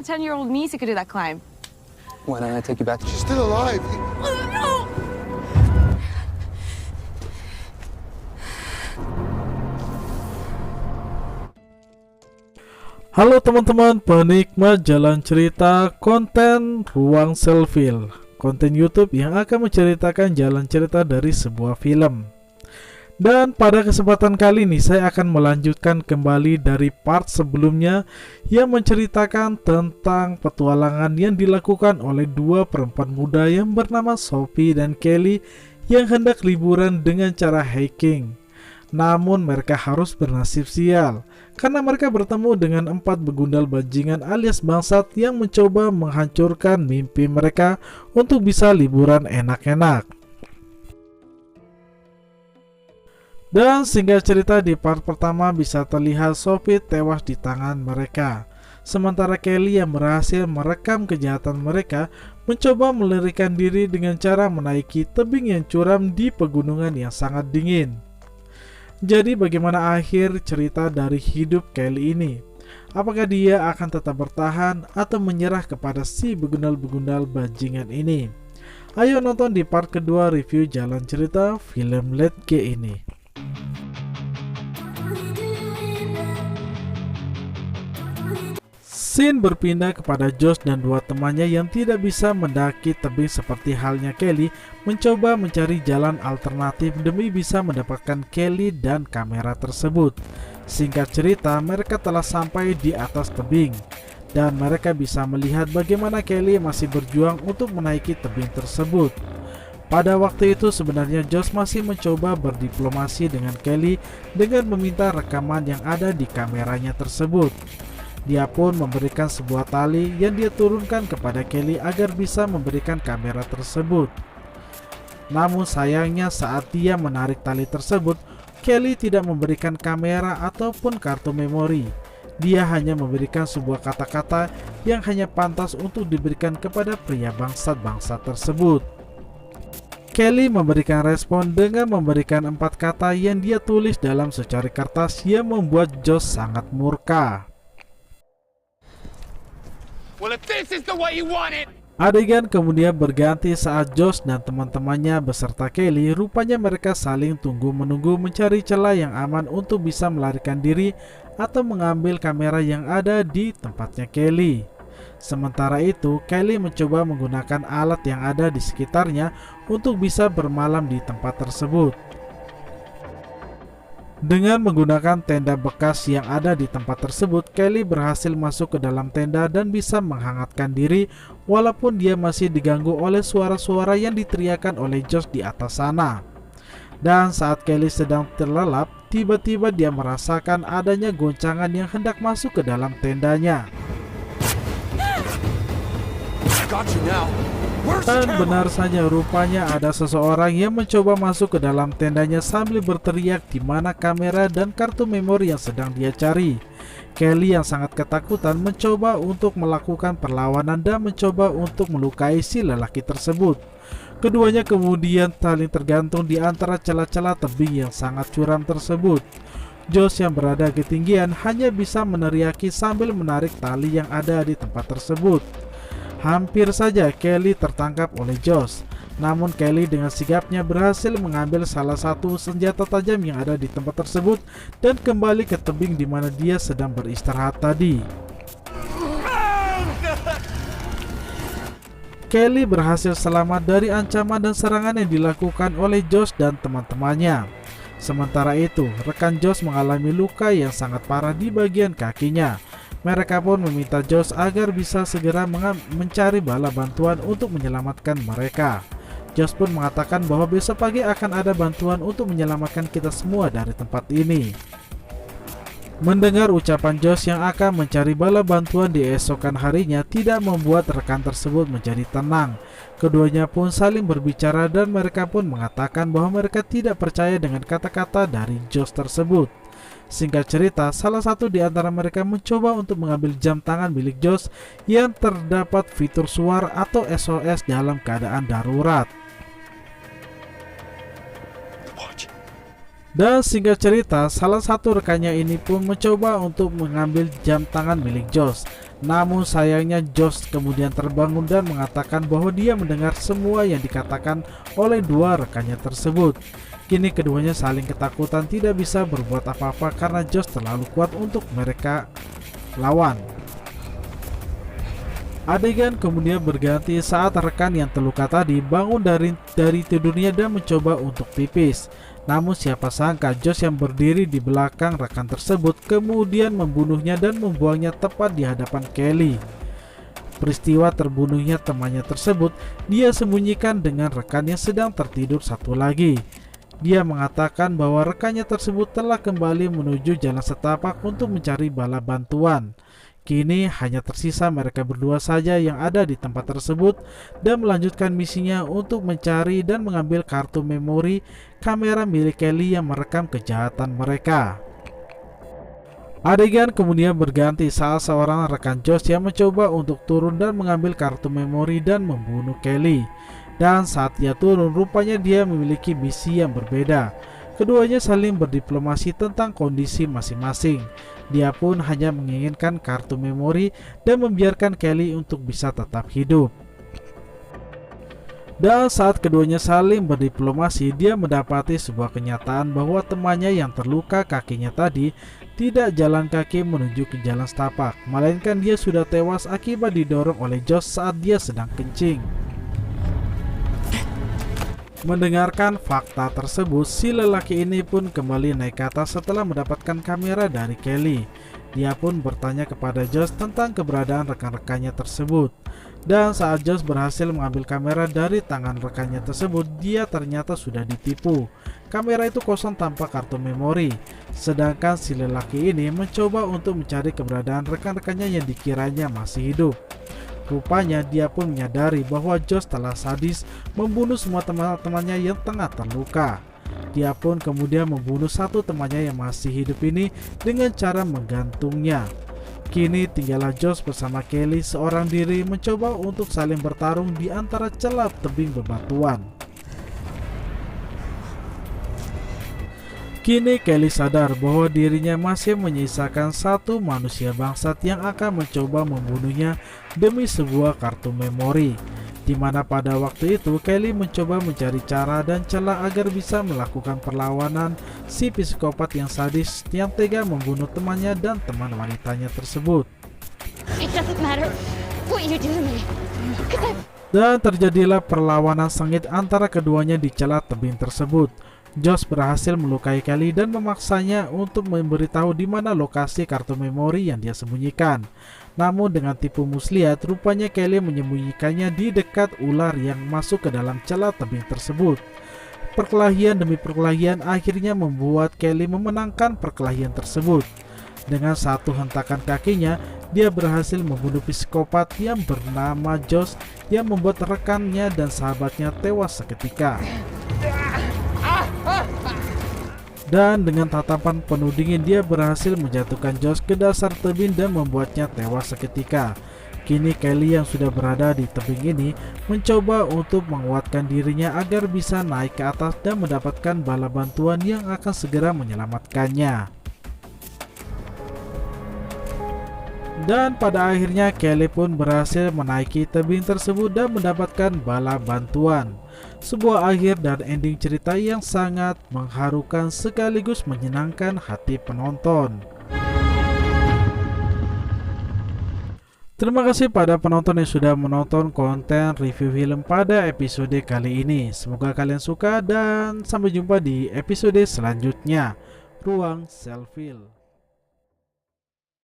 a 10-year-old niece who could do that climb. Why don't I take you back? She's still alive. No! Halo teman-teman penikmat jalan cerita konten Ruang Selfie, konten YouTube yang akan menceritakan jalan cerita dari sebuah film. Dan pada kesempatan kali ini saya akan melanjutkan kembali dari part sebelumnya yang menceritakan tentang petualangan yang dilakukan oleh dua perempuan muda yang bernama Sophie dan Kelly yang hendak liburan dengan cara hiking. Namun mereka harus bernasib sial karena mereka bertemu dengan 4 begundal bajingan alias bangsat yang mencoba menghancurkan mimpi mereka untuk bisa liburan enak-enak. Dan singkat cerita di part pertama bisa terlihat Sophie tewas di tangan mereka, sementara Kelly yang berhasil merekam kejahatan mereka mencoba melarikan diri dengan cara menaiki tebing yang curam di pegunungan yang sangat dingin. Jadi bagaimana akhir cerita dari hidup Kelly ini? Apakah dia akan tetap bertahan atau menyerah kepada si begundal-begundal bajingan ini? Ayo nonton di part kedua review jalan cerita film Let G ini. Scene berpindah kepada Josh dan dua temannya yang tidak bisa mendaki tebing seperti halnya Kelly mencoba mencari jalan alternatif demi bisa mendapatkan Kelly dan kamera tersebut. Singkat cerita, mereka telah sampai di atas tebing dan mereka bisa melihat bagaimana Kelly masih berjuang untuk menaiki tebing tersebut. Pada waktu itu sebenarnya Josh masih mencoba berdiplomasi dengan Kelly dengan meminta rekaman yang ada di kameranya tersebut. Dia pun memberikan sebuah tali yang dia turunkan kepada Kelly agar bisa memberikan kamera tersebut. Namun sayangnya saat dia menarik tali tersebut, Kelly tidak memberikan kamera ataupun kartu memori. Dia hanya memberikan sebuah kata-kata yang hanya pantas untuk diberikan kepada pria bangsat-bangsat tersebut. Kelly memberikan respon dengan memberikan 4 kata yang dia tulis dalam secari kertas yang membuat Josh sangat murka. Well, if this is the way you want it. Adegan kemudian berganti saat Josh dan teman-temannya beserta Kelly rupanya mereka saling tunggu-menunggu mencari celah yang aman untuk bisa melarikan diri atau mengambil kamera yang ada di tempatnya Kelly. Sementara itu, Kelly mencoba menggunakan alat yang ada di sekitarnya untuk bisa bermalam di tempat tersebut. Dengan menggunakan tenda bekas yang ada di tempat tersebut, Kelly berhasil masuk ke dalam tenda dan bisa menghangatkan diri walaupun dia masih diganggu oleh suara-suara yang diteriakan oleh Josh di atas sana. Dan saat Kelly sedang terlelap, tiba-tiba dia merasakan adanya goncangan yang hendak masuk ke dalam tendanya. Got you now. Where's Dan the camera? benar saja rupanya ada seseorang yang mencoba masuk ke dalam tendanya sambil berteriak di mana kamera dan kartu memori yang sedang dia cari. Kelly yang sangat ketakutan mencoba untuk melakukan perlawanan dan mencoba untuk melukai si lelaki tersebut. Keduanya kemudian saling tergantung di antara celah-celah tebing yang sangat curam tersebut. Josh yang berada di ketinggian hanya bisa meneriaki sambil menarik tali yang ada di tempat tersebut. Hampir saja Kelly tertangkap oleh Josh, namun Kelly dengan sigapnya berhasil mengambil salah satu senjata tajam yang ada di tempat tersebut dan kembali ke tebing di mana dia sedang beristirahat tadi. Kelly berhasil selamat dari ancaman dan serangan yang dilakukan oleh Josh dan teman-temannya. Sementara itu, rekan Josh mengalami luka yang sangat parah di bagian kakinya. Mereka pun meminta Josh agar bisa segera mencari bala bantuan untuk menyelamatkan mereka. Josh pun mengatakan bahwa besok pagi akan ada bantuan untuk menyelamatkan kita semua dari tempat ini. Mendengar ucapan Josh yang akan mencari bala bantuan di esokan harinya tidak membuat rekan tersebut menjadi tenang. Keduanya pun saling berbicara dan mereka pun mengatakan bahwa mereka tidak percaya dengan kata-kata dari Josh tersebut. Singkat cerita, salah satu di antara mereka mencoba untuk mengambil jam tangan milik Josh yang terdapat fitur suara atau SOS dalam keadaan darurat. Dan singkat cerita, salah satu rekannya ini pun mencoba untuk mengambil jam tangan milik Josh. Namun sayangnya Josh kemudian terbangun dan mengatakan bahwa dia mendengar semua yang dikatakan oleh dua rekannya tersebut. Kini keduanya saling ketakutan, tidak bisa berbuat apa-apa karena Josh terlalu kuat untuk mereka lawan. Adegan kemudian berganti saat rekan yang terluka tadi bangun dari tidurnya dan mencoba untuk pipis. Namun siapa sangka Josh yang berdiri di belakang rekan tersebut kemudian membunuhnya dan membuangnya tepat di hadapan Kelly. Peristiwa terbunuhnya temannya tersebut dia sembunyikan dengan rekan yang sedang tertidur satu lagi. Dia mengatakan bahwa rekannya tersebut telah kembali menuju jalan setapak untuk mencari bala bantuan. Kini hanya tersisa mereka berdua saja yang ada di tempat tersebut dan melanjutkan misinya untuk mencari dan mengambil kartu memori kamera milik Kelly yang merekam kejahatan mereka. Adegan kemudian berganti saat seorang rekan Josh yang mencoba untuk turun dan mengambil kartu memori dan membunuh Kelly. Dan saat dia turun, rupanya dia memiliki misi yang berbeda. Keduanya saling berdiplomasi tentang kondisi masing-masing. Dia pun hanya menginginkan kartu memori dan membiarkan Kelly untuk bisa tetap hidup. Dan saat keduanya saling berdiplomasi, dia mendapati sebuah kenyataan bahwa temannya yang terluka kakinya tadi tidak jalan kaki menuju ke jalan setapak, melainkan dia sudah tewas akibat didorong oleh Josh saat dia sedang kencing. Mendengarkan fakta tersebut, si lelaki ini pun kembali naik ke atas setelah mendapatkan kamera dari Kelly. Dia pun bertanya kepada Josh tentang keberadaan rekan-rekannya tersebut. Dan saat Josh berhasil mengambil kamera dari tangan rekannya tersebut, dia ternyata sudah ditipu. Kamera itu kosong tanpa kartu memori. Sedangkan si lelaki ini mencoba untuk mencari keberadaan rekan-rekannya yang dikiranya masih hidup. Rupanya dia pun menyadari bahwa Josh telah sadis membunuh semua teman-temannya yang tengah terluka. Dia pun kemudian membunuh satu temannya yang masih hidup ini dengan cara menggantungnya. Kini tinggallah Josh bersama Kelly seorang diri mencoba untuk saling bertarung di antara celah tebing bebatuan. Kini Kelly sadar bahwa dirinya masih menyisakan satu manusia bangsat yang akan mencoba membunuhnya demi sebuah kartu memori. Di mana pada waktu itu Kelly mencoba mencari cara dan celah agar bisa melakukan perlawanan si psikopat yang sadis yang tega membunuh temannya dan teman wanitanya tersebut. Dan terjadilah perlawanan sengit antara keduanya di celah tebing tersebut. Josh berhasil melukai Kelly dan memaksanya untuk memberitahu di mana lokasi kartu memori yang dia sembunyikan. Namun dengan tipu muslihat, rupanya Kelly menyembunyikannya di dekat ular yang masuk ke dalam celah tebing tersebut. Perkelahian demi perkelahian akhirnya membuat Kelly memenangkan perkelahian tersebut. Dengan satu hentakan kakinya, dia berhasil membunuh psikopat yang bernama Josh yang membuat rekannya dan sahabatnya tewas seketika. Dan dengan tatapan penuh dingin dia berhasil menjatuhkan Josh ke dasar tebing dan membuatnya tewas seketika. Kini Kelly yang sudah berada di tebing ini mencoba untuk menguatkan dirinya agar bisa naik ke atas dan mendapatkan bala bantuan yang akan segera menyelamatkannya. Dan pada akhirnya Kelly pun berhasil menaiki tebing tersebut dan mendapatkan bala bantuan. Sebuah akhir dan ending cerita yang sangat mengharukan sekaligus menyenangkan hati penonton. Terima kasih pada penonton yang sudah menonton konten review film pada episode kali ini. Semoga kalian suka dan sampai jumpa di episode selanjutnya. Ruang Selfie.